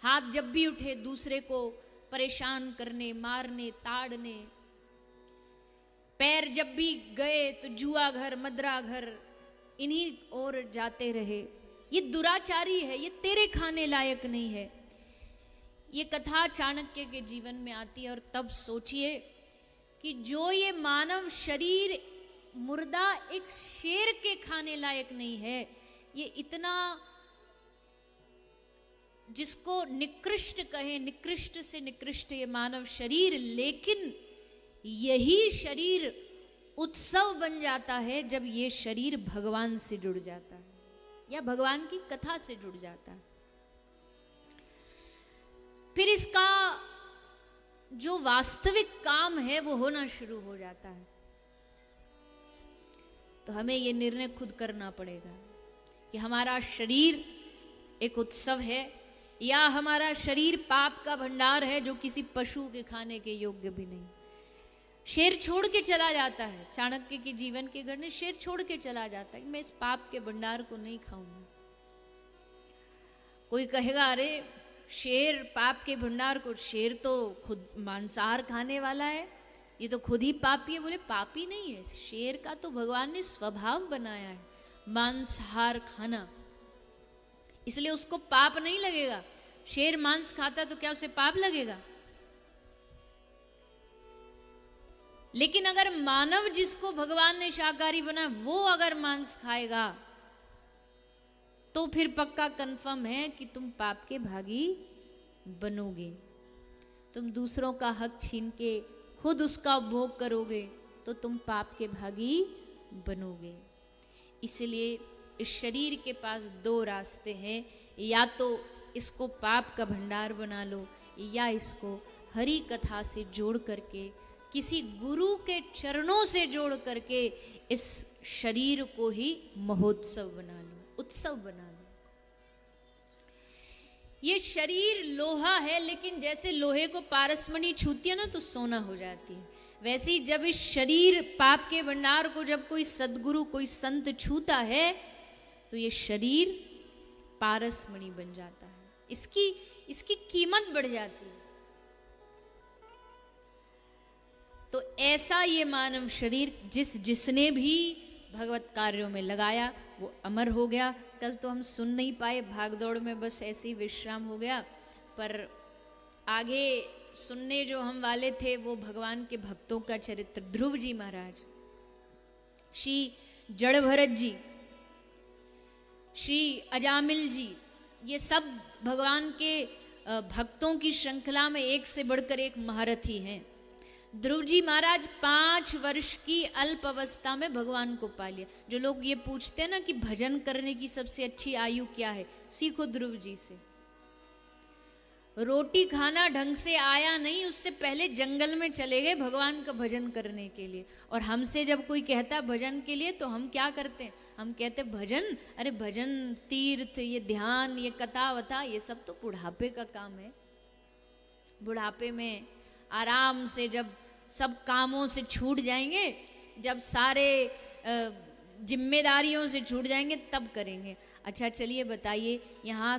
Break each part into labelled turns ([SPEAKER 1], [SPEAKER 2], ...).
[SPEAKER 1] हाथ जब भी उठे दूसरे को परेशान करने, मारने, ताड़ने। पैर जब भी गए तो जुआ घर, मदरा घर, इन्हीं ओर जाते रहे। ये दुराचारी है, ये तेरे खाने लायक नहीं है। ये कथा चाणक्य के जीवन में आती है। और तब सोचिए कि जो ये मानव शरीर मुर्दा एक शेर के खाने लायक नहीं है, ये इतना जिसको निकृष्ट कहे, निकृष्ट से निकृष्ट ये मानव शरीर, लेकिन यही शरीर उत्सव बन जाता है जब ये शरीर भगवान से जुड़ जाता है या भगवान की कथा से जुड़ जाता है। फिर इसका जो वास्तविक काम है वो होना शुरू हो जाता है। तो हमें ये निर्णय खुद करना पड़ेगा कि हमारा शरीर एक उत्सव है या हमारा शरीर पाप का भंडार है जो किसी पशु के खाने के योग्य भी नहीं। शेर छोड़ के चला जाता है, चाणक्य के जीवन के गढ़ में शेर छोड़ के चला जाता है कि मैं इस पाप के भंडार को नहीं खाऊंगा। कोई कहेगा अरे शेर पाप के भंडार को, शेर तो खुद मांसाहार खाने वाला है, ये तो खुद ही पापी है। बोले पापी नहीं है, शेर का तो भगवान ने स्वभाव बनाया है मांसाहार खाना, इसलिए उसको पाप नहीं लगेगा। शेर मांस खाता तो क्या उसे पाप लगेगा? लेकिन अगर मानव जिसको भगवान ने शाकाहारी बनाया वो अगर मांस खाएगा तो फिर पक्का कंफर्म है कि तुम पाप के भागी बनोगे। तुम दूसरों का हक छीन के खुद उसका उपभोग करोगे तो तुम पाप के भागी बनोगे। इसलिए इस शरीर के पास दो रास्ते हैं, या तो इसको पाप का भंडार बना लो या इसको हरि कथा से जोड़ करके, किसी गुरु के चरणों से जोड़ करके इस शरीर को ही महोत्सव बना लो, उत्सव बना लो। ये शरीर लोहा है, लेकिन जैसे लोहे को पारसमणि छूती है ना तो सोना हो जाती है, वैसे ही जब इस शरीर पाप के भंडार को जब कोई सदगुरु, कोई संत छूता है तो ये शरीर पारसमणि बन जाता है, इसकी कीमत बढ़ जाती है। तो ऐसा ये मानव शरीर जिसने भी भगवत कार्यों में लगाया वो अमर हो गया। कल तो हम सुन नहीं पाए, भागदौड़ में बस ऐसे ही विश्राम हो गया, पर आगे सुनने जो हम वाले थे वो भगवान के भक्तों का चरित्र, ध्रुव जी महाराज, श्री जड़ भरत जी, श्री अजामिल जी, ये सब भगवान के भक्तों की श्रृंखला में एक से बढ़कर एक महारथी हैं। ध्रुव जी महाराज 5 वर्ष की अल्प अवस्था में भगवान को पा लिया। जो लोग ये पूछते हैं ना कि भजन करने की सबसे अच्छी आयु क्या है, सीखो ध्रुव जी से। रोटी खाना ढंग से आया नहीं, उससे पहले जंगल में चले गए भगवान का भजन करने के लिए। और हमसे जब कोई कहता भजन के लिए तो हम क्या करते हैं, हम कहते भजन, अरे भजन, तीर्थ, ये ध्यान, ये कथा वथा, ये सब तो बुढ़ापे का काम है। बुढ़ापे में आराम से जब सब कामों से छूट जाएंगे, जब सारे जिम्मेदारियों से छूट जाएंगे तब करेंगे। अच्छा चलिए बताइए, यहाँ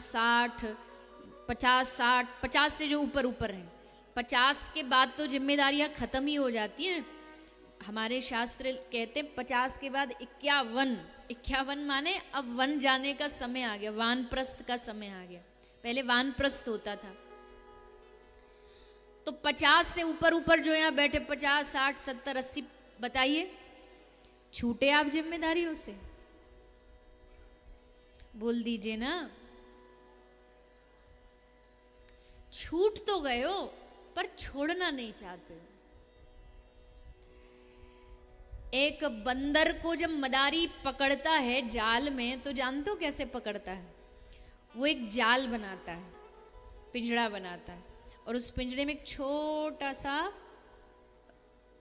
[SPEAKER 1] 50 से जो ऊपर हैं, 50 के बाद तो जिम्मेदारियां खत्म ही हो जाती हैं। हमारे शास्त्र कहते हैं 50 के बाद 51 माने अब वन जाने का समय आ गया, वानप्रस्थ का समय आ गया। पहले वानप्रस्थ होता था। तो 50 से ऊपर जो यहाँ बैठे 50, 60, 70, 80, बताइए छूटे आप जिम्मेदारियों से? बोल दीजिए ना। छूट तो गए हो पर छोड़ना नहीं चाहते। एक बंदर को जब मदारी पकड़ता है जाल में तो जानते हो कैसे पकड़ता है? वो एक जाल बनाता है, पिंजड़ा बनाता है, और उस पिंजड़े में एक छोटा सा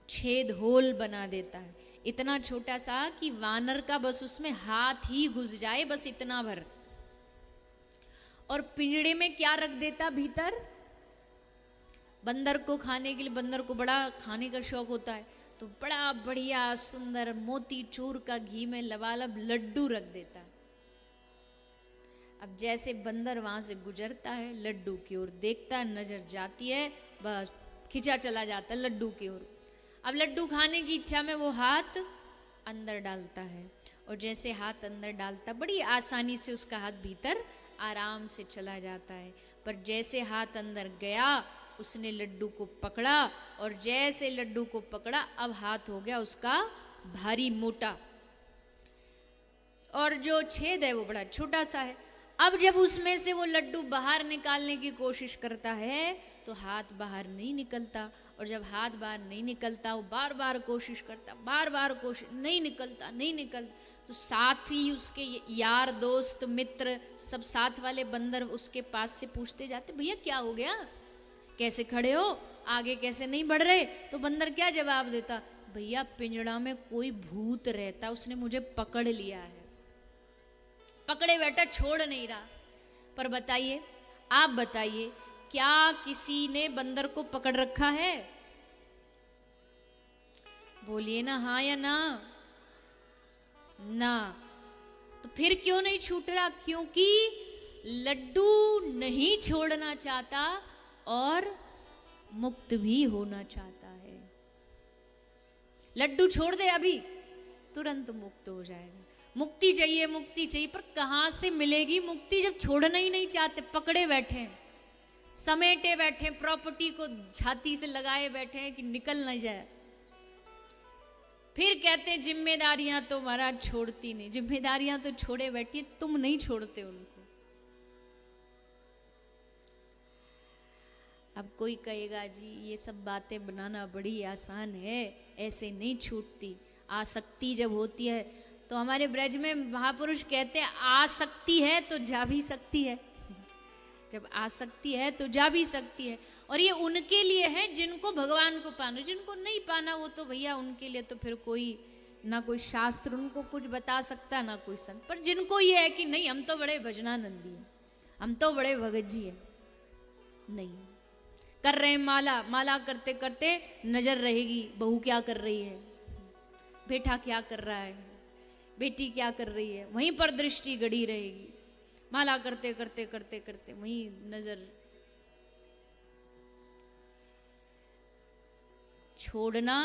[SPEAKER 1] छेद, होल बना देता है, इतना छोटा सा कि वानर का बस उसमें हाथ ही घुस जाए, बस इतना भर। और पिंजड़े में क्या रख देता भीतर? बंदर को खाने के लिए, बंदर को बड़ा खाने का शौक होता है, तो बड़ा बढ़िया सुंदर मोती चूर का घी में लबालब लड्डू रख देता है। अब जैसे बंदर वहां से गुजरता है, लड्डू की ओर देखता है, नजर जाती है, बस खिंचा चला जाता है लड्डू की ओर। अब लड्डू खाने की इच्छा में वो हाथ अंदर डालता है, और जैसे हाथ अंदर डालता, बड़ी आसानी से उसका हाथ भीतर आराम से चला जाता है। पर जैसे हाथ अंदर गया, उसने लड्डू को पकड़ा, और जैसे लड्डू को पकड़ा, अब हाथ हो गया उसका भारी मोटा, और जो छेद है वो बड़ा छोटा सा है। अब जब उसमें से वो लड्डू बाहर निकालने की कोशिश करता है तो हाथ बाहर नहीं निकलता, और जब हाथ बाहर नहीं निकलता, वो बार बार कोशिश करता, बार बार कोशिश, नहीं निकलता, नहीं निकलता। तो साथ ही उसके यार दोस्त मित्र सब साथ वाले बंदर उसके पास से पूछते जाते, भैया क्या हो गया, कैसे खड़े हो, आगे कैसे नहीं बढ़ रहे? तो बंदर क्या जवाब देता, भैया पिंजड़ा में कोई भूत रहता, उसने मुझे पकड़ लिया है, पकड़े बैठा, छोड़ नहीं रहा। पर बताइए, आप बताइए, क्या किसी ने बंदर को पकड़ रखा है? बोलिए ना, हाँ या ना? ना। तो फिर क्यों नहीं छूट रहा? क्योंकि लड्डू नहीं छोड़ना चाहता और मुक्त भी होना चाहता है। लड्डू छोड़ दे अभी, तुरंत मुक्त हो जाएगा। मुक्ति चाहिए, मुक्ति चाहिए, पर कहां से मिलेगी मुक्ति जब छोड़ना ही नहीं चाहते, पकड़े बैठे हैं, समेटे बैठे, प्रॉपर्टी को छाती से लगाए बैठे हैं कि निकल न जाए। फिर कहते हैं जिम्मेदारियां तो महाराज छोड़ती नहीं, जिम्मेदारियां तो छोड़े बैठी, तुम नहीं छोड़ते उनको। अब कोई कहेगा जी ये सब बातें बनाना बड़ी आसान है, ऐसे नहीं छूटती। आसक्ति जब होती है तो हमारे ब्रज में महापुरुष कहते हैं आसक्ति है तो जा भी सकती है। जब आसक्ति है तो जा भी सकती है, और ये उनके लिए है जिनको भगवान को पाना। जिनको नहीं पाना वो तो भैया उनके लिए तो फिर कोई ना कोई शास्त्र उनको कुछ बता सकता, ना कोई संत। पर जिनको ये है कि नहीं हम तो बड़े भजनानंदी हैं, हम तो बड़े भगत जी हैं, नहीं कर रहे हैं माला, माला करते करते नजर रहेगी बहू क्या कर रही है, बेटा क्या कर रहा है, बेटी क्या कर रही है, वहीं पर दृष्टि गड़ी रहेगी। माला करते करते करते करते वहीं नजर। छोड़ना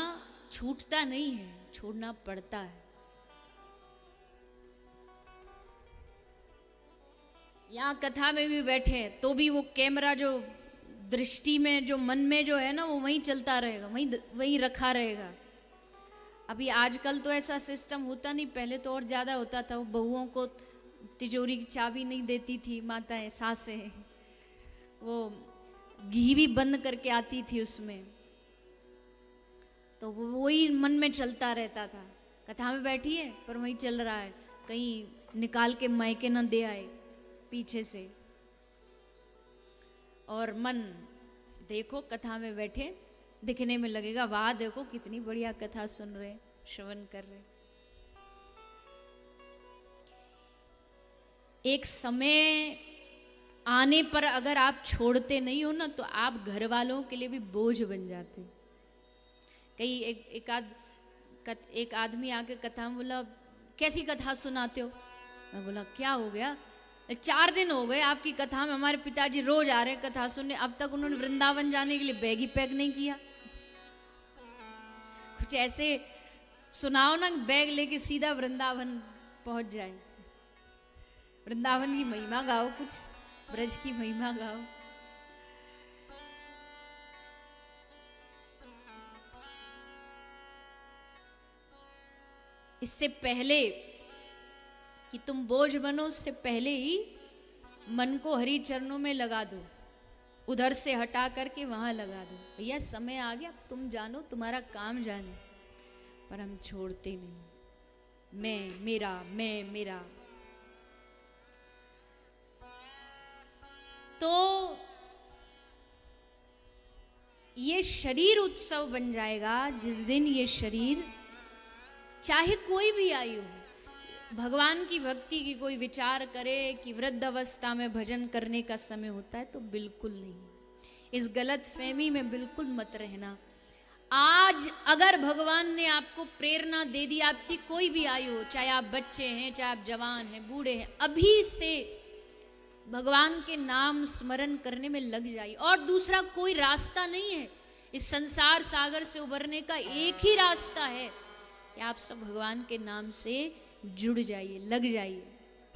[SPEAKER 1] छूटता नहीं है, छोड़ना पड़ता है। यहां कथा में भी बैठे तो भी वो कैमरा जो दृष्टि में, जो मन में जो है ना, वो वहीं चलता रहेगा, वहीं रखा रहेगा। अभी आजकल तो ऐसा सिस्टम होता नहीं, पहले तो और ज्यादा होता था। वो बहुओं को तिजोरी की चाबी नहीं देती थी माताएं, सासें, वो घी भी बंद करके आती थी उसमें, तो वही मन में चलता रहता था। कथा में बैठी है पर वहीं चल रहा है, कहीं निकाल के मायके न दे आए पीछे से। और मन देखो कथा में बैठे दिखने में लगेगा वाह देखो कितनी बढ़िया कथा सुन रहे, श्रवण कर रहे। एक समय आने पर अगर आप छोड़ते नहीं हो ना तो आप घर वालों के लिए भी बोझ बन जाते। कई एक आदमी आके कथा में बोला कैसी कथा सुनाते हो? मैं बोला क्या हो गया? 4 दिन हो गए आपकी कथा में, हमारे पिताजी रोज आ रहे हैं कथा सुनने, अब तक उन्होंने वृंदावन जाने के लिए बैग ही पैक नहीं किया। कुछ ऐसे सुनाओ ना, बैग लेके सीधा वृंदावन पहुंच जाए। वृंदावन की महिमा गाओ, कुछ ब्रज की महिमा गाओ। इससे पहले कि तुम बोझ बनो, उससे पहले ही मन को हरि चरणों में लगा दो, उधर से हटा करके वहां लगा दो। भैया समय आ गया, तुम जानो, तुम्हारा काम जाने। पर हम छोड़ते नहीं, मैं मेरा, मैं मेरा। तो ये शरीर उत्सव बन जाएगा जिस दिन ये शरीर, चाहे कोई भी आयु हो, भगवान की भक्ति की कोई विचार करे कि वृद्ध अवस्था में भजन करने का समय होता है, तो बिल्कुल नहीं। इस गलत फहमी में बिल्कुल मत रहना। आज अगर भगवान ने आपको प्रेरणा दे दी, आपकी कोई भी आयु हो, चाहे आप बच्चे हैं, चाहे आप जवान हैं, बूढ़े हैं, अभी से भगवान के नाम स्मरण करने में लग जाइए। और दूसरा कोई रास्ता नहीं है, इस संसार सागर से उबरने का एक ही रास्ता है कि आप सब भगवान के नाम से जुड़ जाइए, लग जाइए।